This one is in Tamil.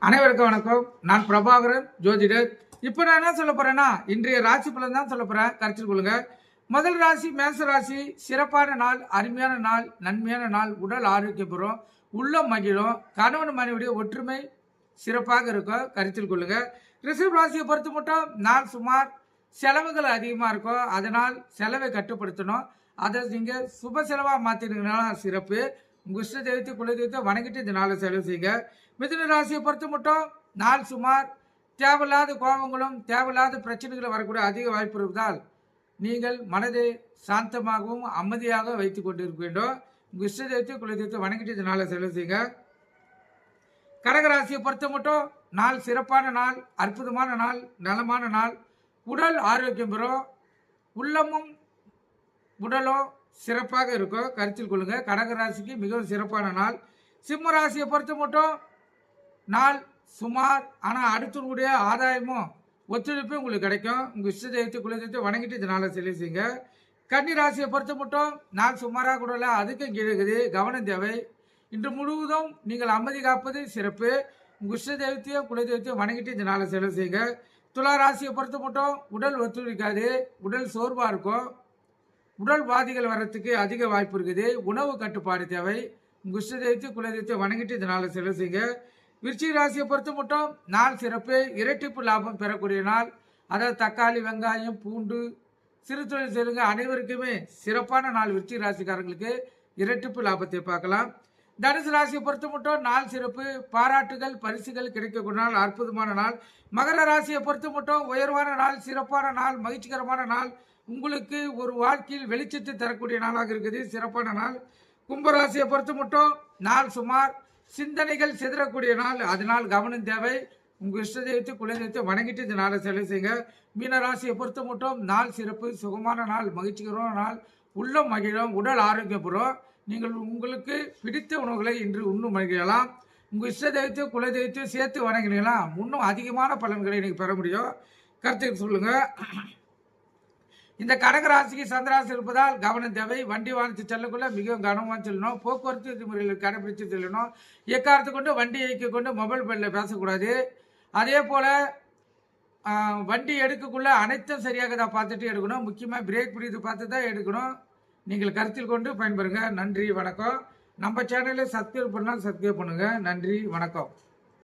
அனைவருக்கும் வணக்கம். நான் பிரபாகரன் ஜோதிடர். இப்போ நான் என்ன சொல்ல போறேன்னா, இன்றைய ராசி பலன் தான் சொல்ல போறேன். கருத்தில் கொள்ளுங்க. முதல் ராசி மேச ராசி. சிறப்பான நாள், அருமையான நாள், நன்மையான நாள், உடல் ஆரோக்கியம் பெறும், உள்ளம் மகிழும், கணவன் மனைவியுடைய ஒற்றுமை சிறப்பாக இருக்கும். கருத்தில் கொள்ளுங்க. ரிஷப ராசியை பொறுத்து மட்டும் நாள் சுமார் செலவுகள் அதிகமாக இருக்கும். அதனால் செலவை கட்டுப்படுத்தணும். அதை நீங்கள் சுப செலவாக மாற்றினீங்கன்னா சிறப்பு. உங்கள் இஷ்ட தெய்வத்தை குல தெய்வத்தை வணங்கிட்டு இந்த நாளை செலவு செய்யுங்க. மிதுன ராசியை பொறுத்த மட்டும் நாள் சுமார் தேவையில்லாத கோபங்களும் தேவையில்லாத பிரச்சனைகளும் வரக்கூடிய அதிக வாய்ப்பு இருப்பதால் நீங்கள் மனதை சாந்தமாகவும் அமைதியாக வைத்துக் கொண்டிருக்க வேண்டும். உங்கள் இஷ்ட தெய்வத்தை குல தெய்வத்தை வணங்கிட்டு இந்த நாளை செலவு செய்யுங்க. கடகராசியை பொறுத்த மட்டும் நாள் சிறப்பான நாள், அற்புதமான நாள், நலமான நாள், உடல் ஆரோக்கியம் பெறும், உள்ளமும் உடலும் சிறப்பாக இருக்கும். கருத்தில் கொள்ளுங்க. கடகராசிக்கு மிகவும் சிறப்பான நாள். சிம்ம ராசியை பொறுத்த மட்டும் நாள் சுமார், ஆனால் அடுத்தவங்களுடைய ஆதாயமும் ஒத்துழைப்பும் உங்களுக்கு கிடைக்கும். உங்கள் இஷ்ட தெய்வத்தை குல தெய்வத்தை வணங்கிட்டு இந்த நாளை செலவு செய்யுங்க. கன்னி ராசியை பொறுத்த மட்டும் நாள் சுமாராக கூட இல்லை, அதுக்கும் கீழே கவனம் தேவை. இன்று முழுவதும் நீங்கள் அமைதி காப்பது சிறப்பு. உங்கள் இஷ்ட தெய்வத்தையும் குல தெய்வத்தையும் வணங்கிட்டு இந்த நாளை செலவு செய்யுங்க. துலா ராசியை பொறுத்த மட்டும் உடல் ஒத்துழைக்காது, உடல் சோர்வாக இருக்கும், உடல் வாதிகள் வர்றதுக்கு அதிக வாய்ப்பு இருக்குது. உணவு கட்டுப்பாடு தேவை. உங்கள் இஷ்ட தெய்வத்தை குல தெய்வத்தை வணங்கிட்டு இந்த நாளை செலவு செய்யுங்க. விருச்சிக ராசியை பொறுத்த மட்டும் நாள் சிறப்பு. இரட்டிப்பு லாபம் பெறக்கூடிய நாள். அதாவது தக்காளி, வெங்காயம், பூண்டு, சிறு தொழில் செய்யுங்க அனைவருக்குமே சிறப்பான நாள். விருச்சிக ராசிக்காரங்களுக்கு இரட்டிப்பு லாபத்தை பார்க்கலாம். தனுசு ராசியை பொறுத்த மட்டும் நாள் சிறப்பு. பாராட்டுகள், பரிசுகள் கிடைக்கக்கூடிய நாள், அற்புதமான நாள். மகர ராசியை பொறுத்த மட்டும் உயர்வான நாள், சிறப்பான நாள், மகிழ்ச்சிகரமான நாள், உங்களுக்கு ஒரு வாழ்க்கையில் வெளிச்சத்தை தரக்கூடிய நாளாக இருக்குது, சிறப்பான நாள். கும்பராசியை பொறுத்த மட்டும் நாள் சுமார் சிந்தனைகள் சிதறக்கூடிய நாள், அதனால் கவனம் தேவை. உங்கள் இஷ்ட தெய்வத்தை குல தெய்வத்தை வணங்கிட்டு இந்த நாளை செலவு செய்யுங்க. மீனராசியை பொறுத்த மட்டும் நாள் சிறப்பு, சுகமான நாள், மகிழ்ச்சிகரமான நாள், உள்ளம் மகிழும், உடல் ஆரோக்கியம் பெறும். நீங்கள் உங்களுக்கு பிடித்த உணவுகளை இன்று உண்ணும் மகிழலாம். உங்கள் இஷ்ட தெய்வத்தை குல தெய்வத்தை சேர்த்து வணங்கினீங்களா இன்னும் அதிகமான பலன்களை நீங்கள் பெற முடியும். கருத்துக்கு சொல்லுங்கள். இந்த கடகராசிக்கு சந்திராசி இருப்பதால் கவனம் தேவை. வண்டி வாகனத்தை செல்லக்குள்ள மிகவும் கவனமாக செல்லணும். போக்குவரத்து விதிமுறைகள் கடைபிடித்து செல்லணும். எக்காரத்தை கொண்டு வண்டி இயக்க கொண்டு மொபைல் ஃபோனில் பேசக்கூடாது. அதே போல் வண்டி எடுக்கக்குள்ள அனைத்தும் சரியாக தான் பார்த்துட்டு எடுக்கணும். முக்கியமாக பிரேக் பிடித்து பார்த்து தான் எடுக்கணும். நீங்கள் கருத்தில் கொண்டு பயன்பெறுங்க. நன்றி, வணக்கம். நம்ம சேனலை சப்ஸ்கிரைப் பண்ணால் சப்ஸ்கிரைப் பண்ணுங்கள். நன்றி, வணக்கம்.